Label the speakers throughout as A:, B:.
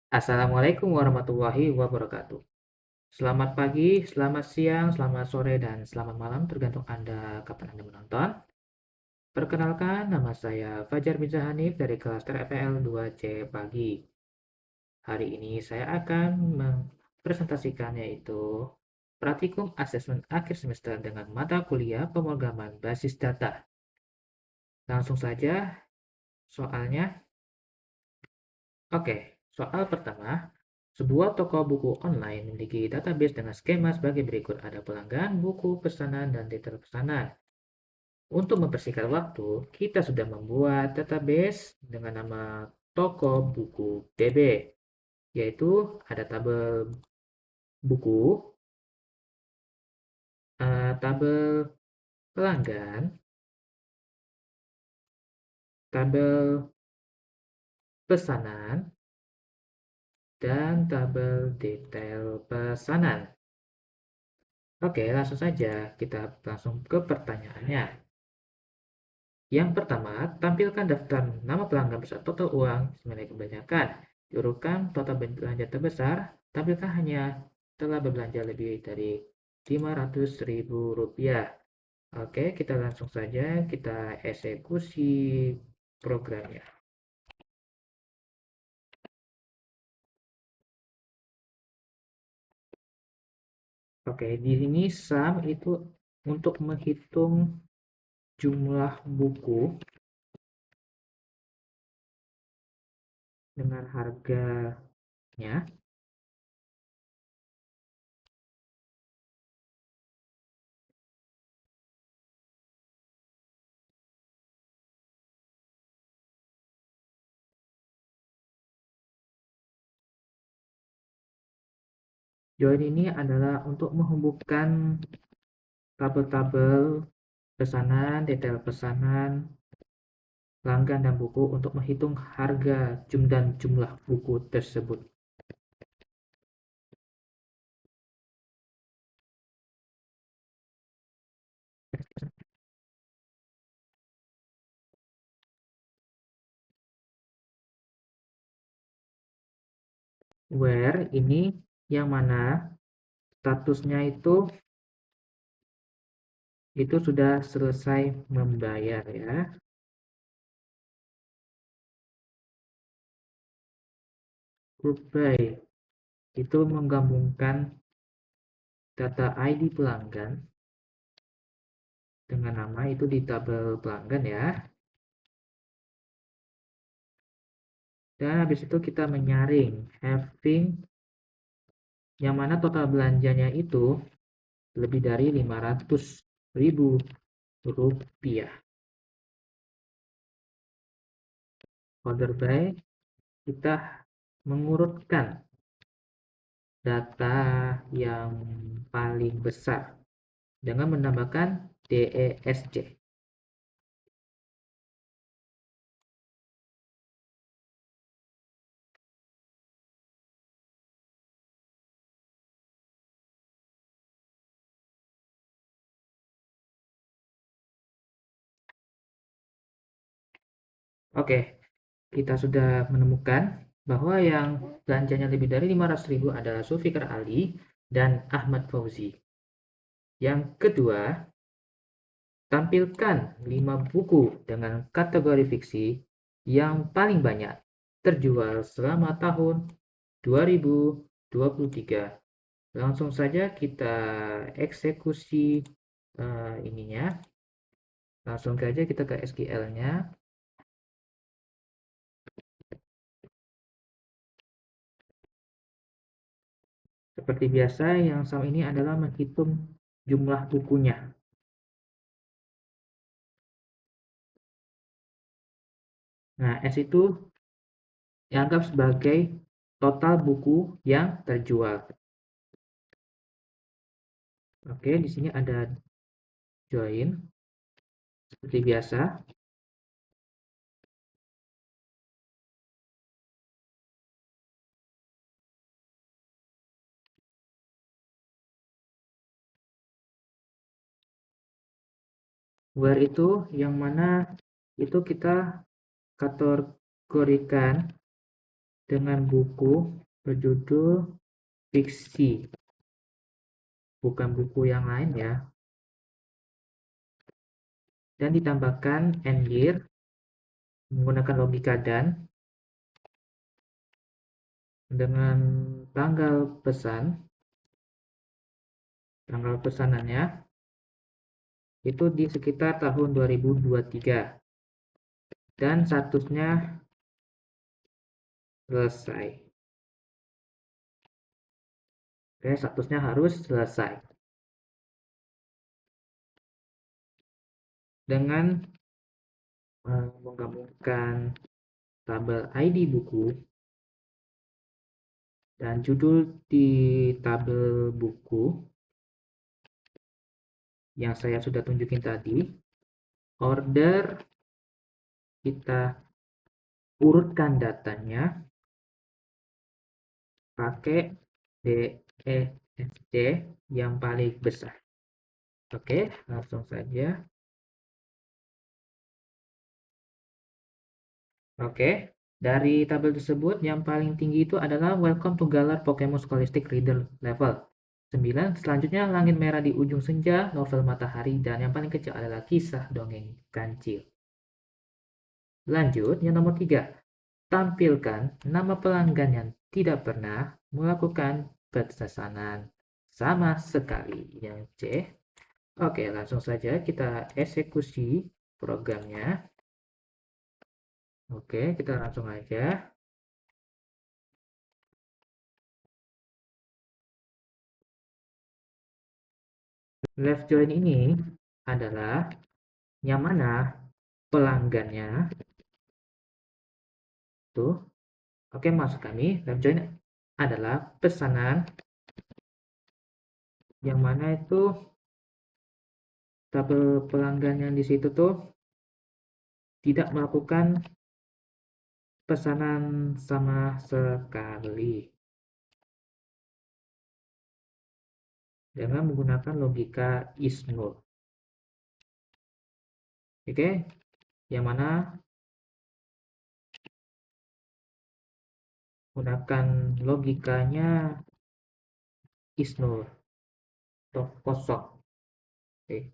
A: Assalamualaikum warahmatullahi wabarakatuh. Selamat pagi, selamat siang, selamat sore, dan selamat malam tergantung Anda kapan Anda menonton. Perkenalkan, nama saya Fajar bin Hanif dari kelas TRPL 2C Pagi. Hari ini saya akan mempresentasikan yaitu Praktikum Asesmen Akhir Semester dengan mata kuliah pemrograman basis data. Langsung saja soalnya. Oke, soal pertama. Sebuah toko buku online memiliki database dengan skema sebagai berikut. Ada pelanggan, buku, pesanan, dan detail pesanan. Untuk mempersingkat waktu, kita sudah membuat database dengan nama toko buku DB, yaitu ada tabel buku, tabel pelanggan, tabel pesanan, dan tabel detail pesanan. Oke, langsung saja kita langsung ke pertanyaannya. Yang pertama, tampilkan daftar nama pelanggan beserta total uang senilai kebanyakan. Diurutkan total belanja terbesar, tampilkan hanya telah berbelanja lebih dari Rp500.000. Oke, kita langsung saja kita eksekusi programnya. Oke, di sini sum itu untuk menghitung jumlah buku dengan harganya. Join ini adalah untuk menghubungkan tabel-tabel pesanan, detail pesanan, pelanggan, dan buku untuk menghitung harga dan jumlah buku tersebut. Where ini yang mana statusnya itu sudah selesai membayar ya. Group by itu menggabungkan data ID pelanggan dengan nama itu di tabel pelanggan ya. Dan habis itu kita menyaring having yang mana total belanjanya itu lebih dari Rp500.000. Order by kita mengurutkan data yang paling besar dengan menambahkan DESC. Oke, kita sudah menemukan bahwa yang belanjanya lebih dari 500.000 adalah Zulfikar Ali dan Ahmad Fauzi. Yang kedua, tampilkan 5 buku dengan kategori fiksi yang paling banyak terjual selama tahun 2023. Langsung saja kita eksekusi ininya. Langsung saja kita ke SQL-nya. Seperti biasa, yang sum ini adalah menghitung jumlah bukunya. Nah, S itu dianggap sebagai total buku yang terjual. Oke, di sini ada join. Seperti biasa. Where itu yang mana itu kita kategorikan dengan buku berjudul fiksi, bukan buku yang lain ya. Dan ditambahkan and year menggunakan logika dan dengan tanggal pesanannya itu di sekitar tahun 2023 dan statusnya selesai. Oke, statusnya harus selesai. Dengan menggabungkan tabel ID buku dan judul di tabel buku yang saya sudah tunjukin tadi, order kita urutkan datanya pakai DEFG yang paling besar. Oke, langsung saja. Oke, dari tabel tersebut yang paling tinggi itu adalah Welcome to Galar Pokemon Scholastic Reader Level 9. Selanjutnya Langit Merah di Ujung Senja, novel Matahari, dan yang paling kecil adalah Kisah Dongeng Kancil. Lanjut, yang nomor 3. Tampilkan nama pelanggan yang tidak pernah melakukan pemesanan sama sekali. Yang C. Oke, langsung saja kita eksekusi programnya. Oke, kita langsung aja. Left join ini adalah yang mana pelanggannya tuh. Oke, maksud kami left join adalah pesanan yang mana itu tabel pelanggan yang di situ tuh tidak melakukan pesanan sama sekali dengan menggunakan logika is null. Oke, yang mana gunakan logikanya is null atau kosong. Oke.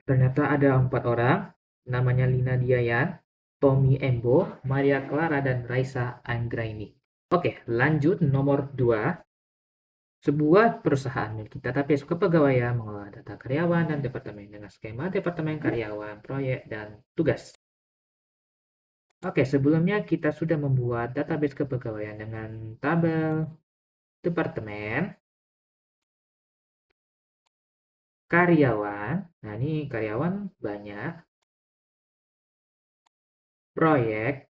A: Ternyata ada 4 orang, namanya Lina Diayan, Tommy Embo, Maria Clara, dan Raisa Anggraini. Oke, lanjut nomor 2. Sebuah perusahaan memiliki database kepegawaian mengelola data karyawan dan departemen dengan skema departemen karyawan, proyek, dan tugas. Oke, sebelumnya kita sudah membuat database kepegawaian dengan tabel departemen, karyawan. Nah, ini karyawan banyak. Proyek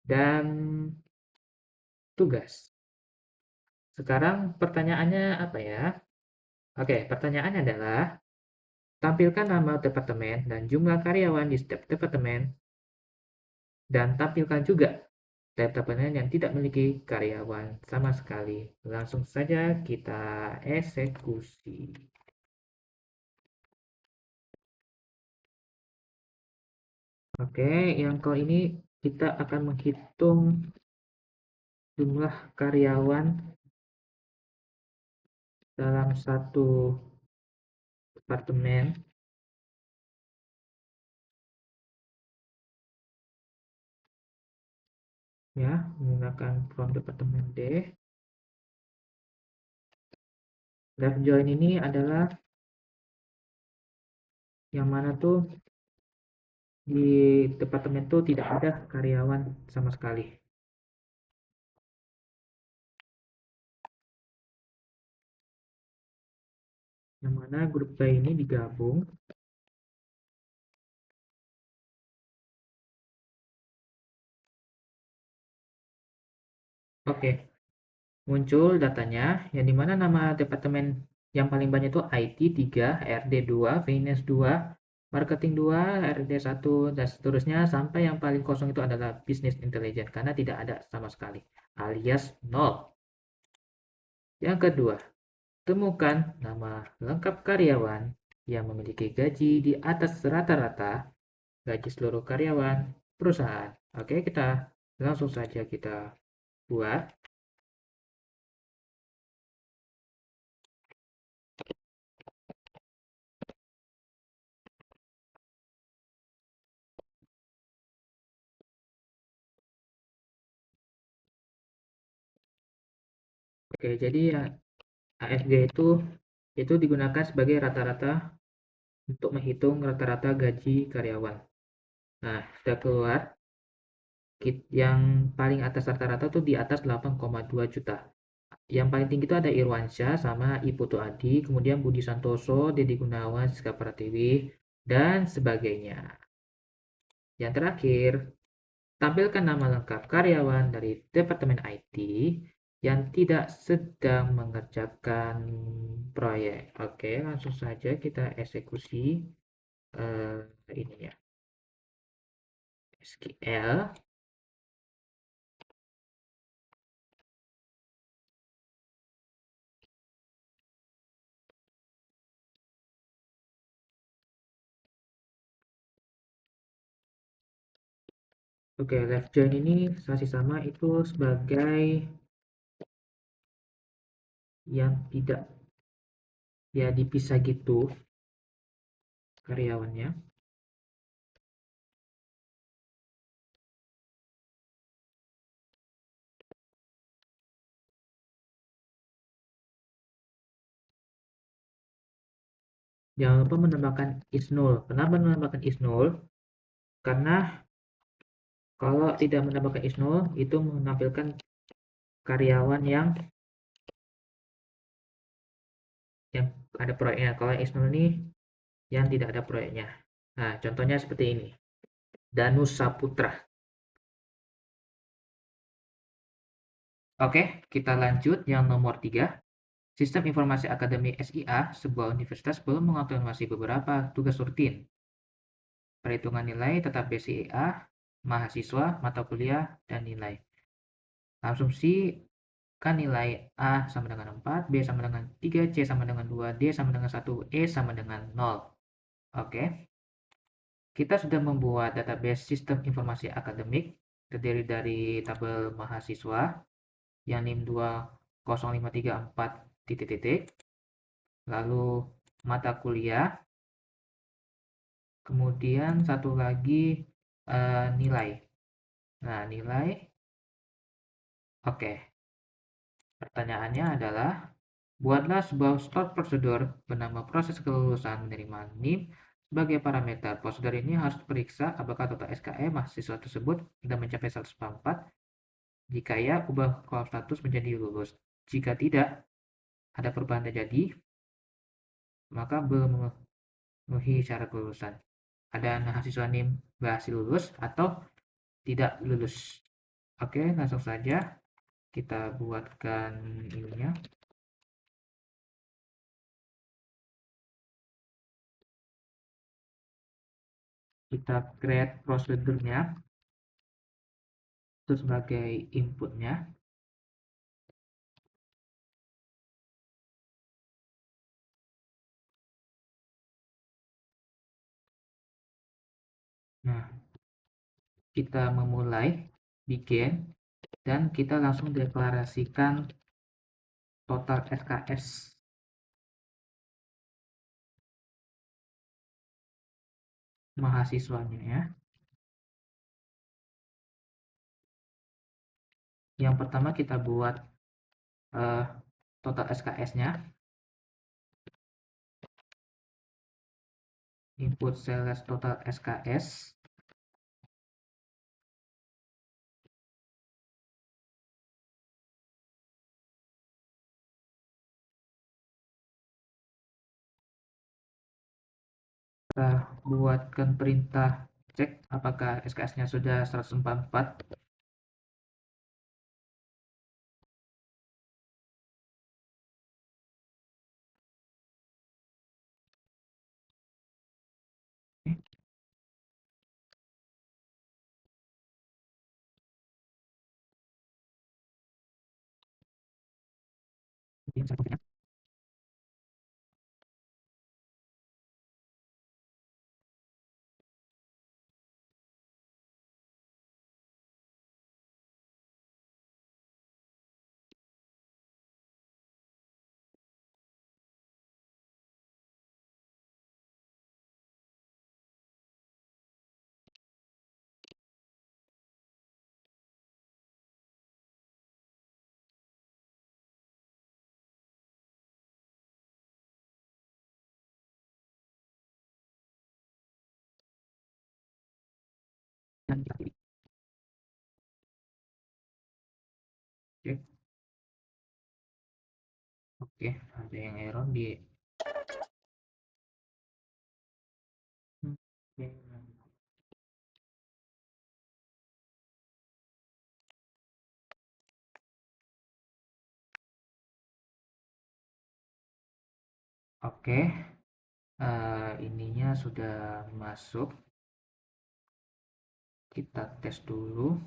A: dan tugas. Sekarang pertanyaannya apa ya? Oke, pertanyaannya adalah tampilkan nama departemen dan jumlah karyawan di setiap departemen dan tampilkan juga departemen yang tidak memiliki karyawan sama sekali. Langsung saja kita eksekusi. Oke, yang kali ini kita akan menghitung jumlah karyawan dalam satu departemen. Ya, menggunakan from departemen D. Left join ini adalah yang mana tuh di departemen itu tidak ada karyawan sama sekali. Yang mana grup B ini digabung. Oke, muncul datanya yang dimana nama departemen yang paling banyak itu IT 3, RD 2, Finance 2, Marketing 2, RD 1, dan seterusnya sampai yang paling kosong itu adalah Business Intelligence karena tidak ada sama sekali alias 0. Yang kedua, temukan nama lengkap karyawan yang memiliki gaji di atas rata-rata gaji seluruh karyawan perusahaan. Oke, kita langsung saja kita buat. Oke, jadi ya AFG itu digunakan sebagai rata-rata untuk menghitung rata-rata gaji karyawan. Nah, sudah keluar yang paling atas rata-rata tuh di atas 8,2 juta. Yang paling tinggi itu ada Irwansyah sama Iputu Adi, kemudian Budi Santoso, Deddy Gunawan, Siska Pratiwi, dan sebagainya. Yang terakhir, tampilkan nama lengkap karyawan dari Departemen IT yang tidak sedang mengerjakan proyek. Oke, langsung saja kita eksekusi ini ya, SQL. Oke, left join ini masih sama itu sebagai yang tidak ya dipisah gitu karyawannya. Jangan lupa menambahkan is null. Kenapa menambahkan is null? Karena kalau tidak menambahkan is null itu menampilkan karyawan yang ada proyeknya. Kalau is null ini yang tidak ada proyeknya. Nah, contohnya seperti ini. Danus Saputra. Oke, kita lanjut yang nomor 3. Sistem Informasi Akademik SIA, sebuah universitas belum mengonfirmasi beberapa tugas rutin. Perhitungan nilai tetap BCA, mahasiswa, mata kuliah, dan nilai. Asumsi kan nilai A sama dengan 4, B sama dengan 3, C sama dengan 2, D sama dengan 1, E sama dengan 0. Oke, kita sudah membuat database sistem informasi akademik terdiri dari tabel mahasiswa yang NIM 20534 titik-titik, lalu mata kuliah, kemudian satu lagi nilai. Nah, nilai, oke. Pertanyaannya adalah, buatlah sebuah stored prosedur bernama proses kelulusan menerima NIM sebagai parameter. Prosedur ini harus periksa apakah total SKE mahasiswa tersebut sudah mencapai 144. Jika ya, ubah kolom status menjadi lulus. Jika tidak ada perubahan terjadi, maka belum memenuhi syarat kelulusan. Ada mahasiswa NIM berhasil lulus atau tidak lulus. Oke, langsung saja kita buatkan ininya. Kita create prosedurnya itu sebagai inputnya. Nah, kita memulai bikin dan kita langsung deklarasikan total SKS mahasiswanya ya. Yang pertama kita buat total SKS-nya, input sales total SKS. Kita buatkan perintah cek apakah SKS-nya sudah 144. dan kita pilih. Oke, oke, ada yang error di. Oke. Oke, ininya sudah masuk. Kita tes dulu.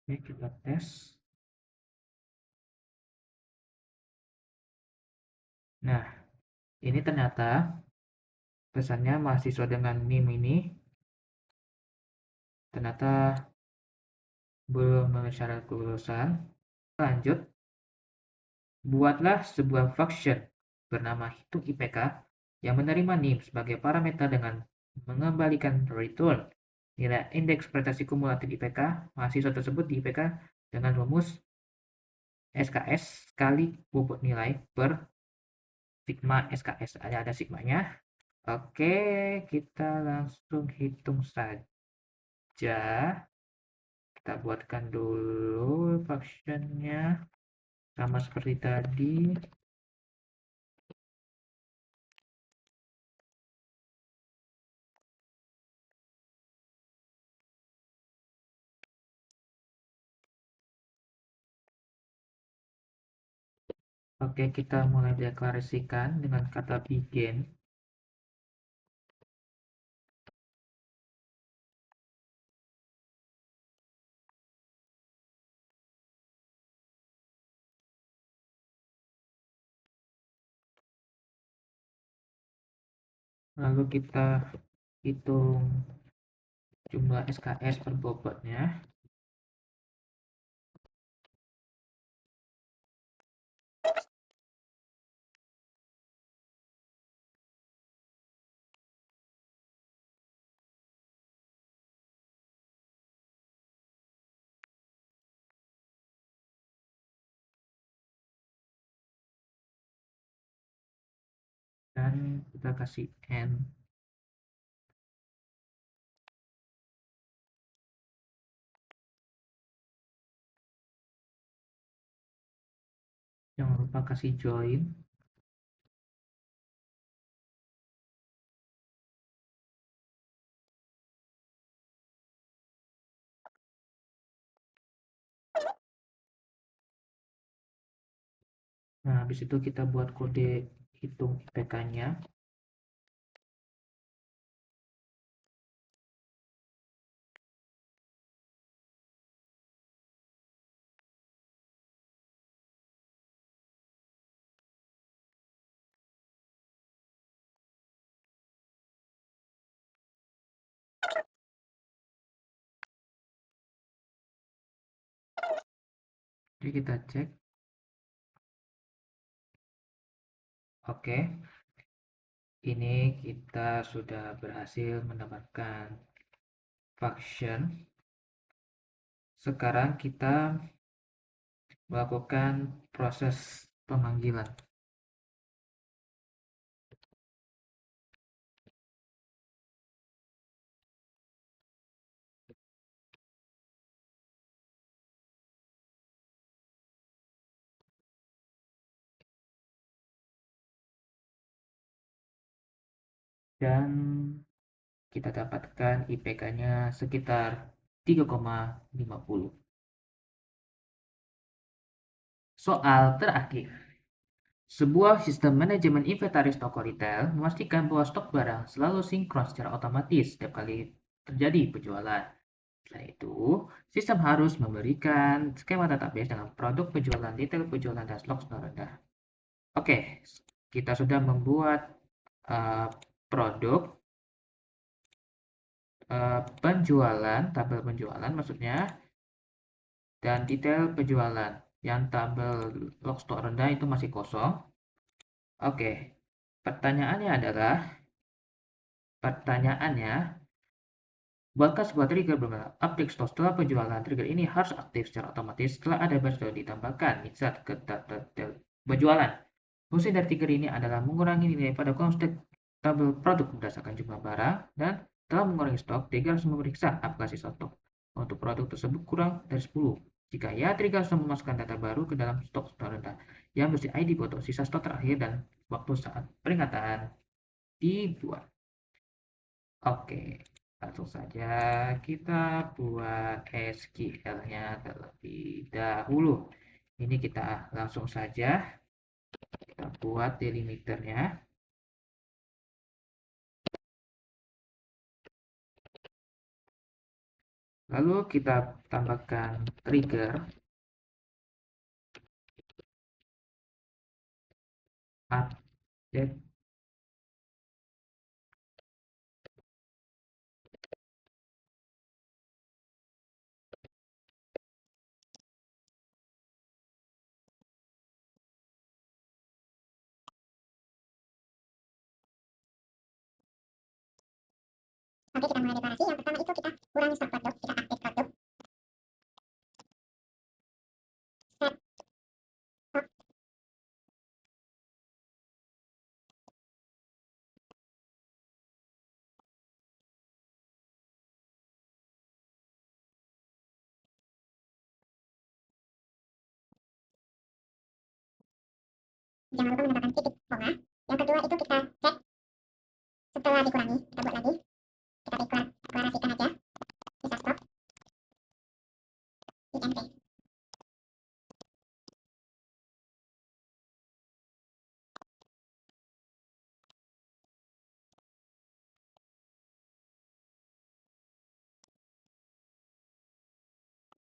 A: Oke, kita tes. Nah, ini ternyata pesannya mahasiswa dengan NIM ini ternyata belum memenuhi syarat kelulusan. Lanjut, buatlah sebuah function bernama hitung IPK yang menerima NIM sebagai parameter dengan mengembalikan return nilai indeks prestasi kumulatif IPK mahasiswa tersebut di IPK dengan rumus SKS kali bobot nilai per sigma SKS. Ada sigmanya. Oke, kita langsung hitung saja. Kita buatkan dulu functionnya sama seperti tadi. Oke, kita mulai deklarasikan dengan kata begin. Lalu kita hitung jumlah SKS per bobotnya. Dan kita kasih N. Jangan lupa kasih join. Nah, habis itu kita buat kode hitung IPK-nya. Jadi kita cek. Oke, ini kita sudah berhasil mendapatkan function. Sekarang kita melakukan proses pemanggilan. Dan kita dapatkan IPK-nya sekitar 3,50. Soal terakhir. Sebuah sistem manajemen inventaris toko retail memastikan bahwa stok barang selalu sinkron secara otomatis setiap kali terjadi penjualan. Selain itu, sistem harus memberikan skema database dengan produk penjualan, detail penjualan, dan stok rendah. Oke, kita sudah membuat produk penjualan, tabel penjualan maksudnya, dan detail penjualan. Yang tabel log stok rendah itu masih kosong. Oke, Pertanyaannya, buatkan sebuah trigger berbernama update store setelah penjualan. Trigger ini harus aktif secara otomatis setelah ada barang baru ditambahkan saat ke daftar penjualan. Fungsi dari trigger ini adalah mengurangi nilai pada kolom stok tabel produk berdasarkan jumlah barang dan telah mengurangi stok. Trigger harus memeriksa apakah sisa stok untuk produk tersebut kurang dari 10. Jika ya, trigger harus memasukkan data baru ke dalam stok rendah yang berisi ID foto sisa stok terakhir dan waktu saat peringatan dibuat. Oke, langsung saja kita buat SQL-nya terlebih dahulu. Ini kita langsung saja kita buat delimiternya. Lalu kita tambahkan trigger update
B: Oke, kita mulai deklarasi. Yang pertama itu kita kurangi stok produk, kita update produk. Set stok. Jangan lupa menambahkan titik koma. Yang kedua itu kita cek setelah dikurangi, kita buat lagi. Kita deklarasikan aja sisa stok INT.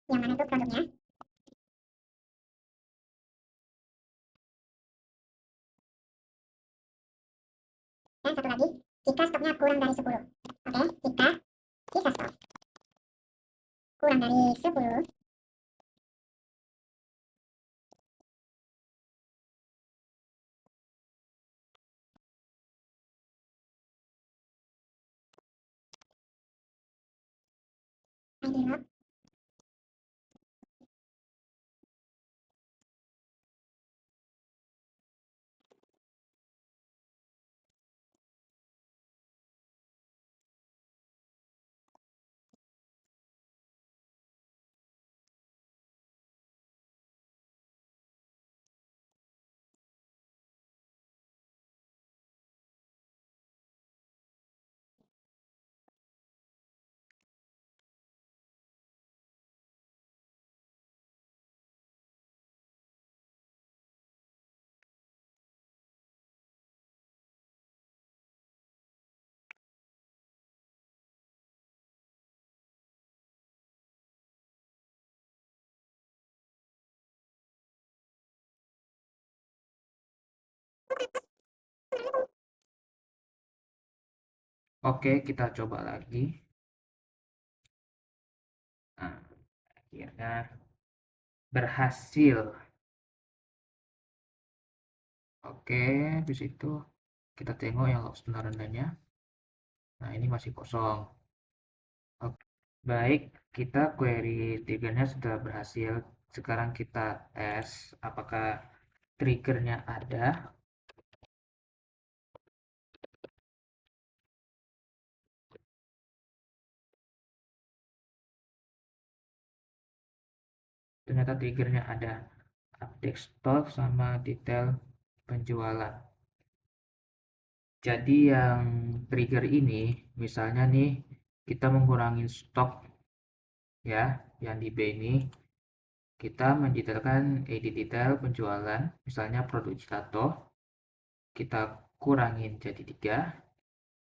B: Yang mana itu produknya? Dan satu lagi, jika stoknya kurang dari 10. Oke, jika sisa stok kurang dari 10, ID log.
A: Oke, kita coba lagi. Nah, akhirnya berhasil. Oke, di situ kita tengok yang setengah rendahnya. Nah, ini masih kosong. Oke, baik, kita query triggernya sudah berhasil. Sekarang kita tes apakah triggernya ada. Ternyata triggernya ada update stock sama detail penjualan. Jadi yang trigger ini, misalnya nih kita mengurangi stok ya, yang di B ini kita mendetailkan edit detail penjualan, misalnya produk Citato, kita kurangin jadi 3.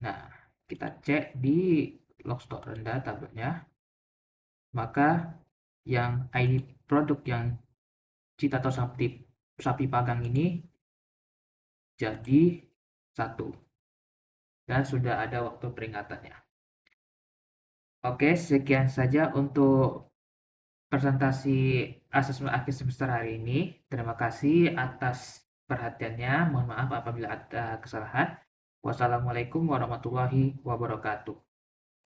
A: Nah, kita cek di log stok rendah tabelnya, maka yang ID produk yang Citato sapi panggang ini jadi 1 dan sudah ada waktu peringatannya. Oke, sekian saja untuk presentasi asesmen akhir semester hari ini. Terima kasih atas perhatiannya. Mohon maaf apabila ada kesalahan. Wassalamualaikum warahmatullahi wabarakatuh.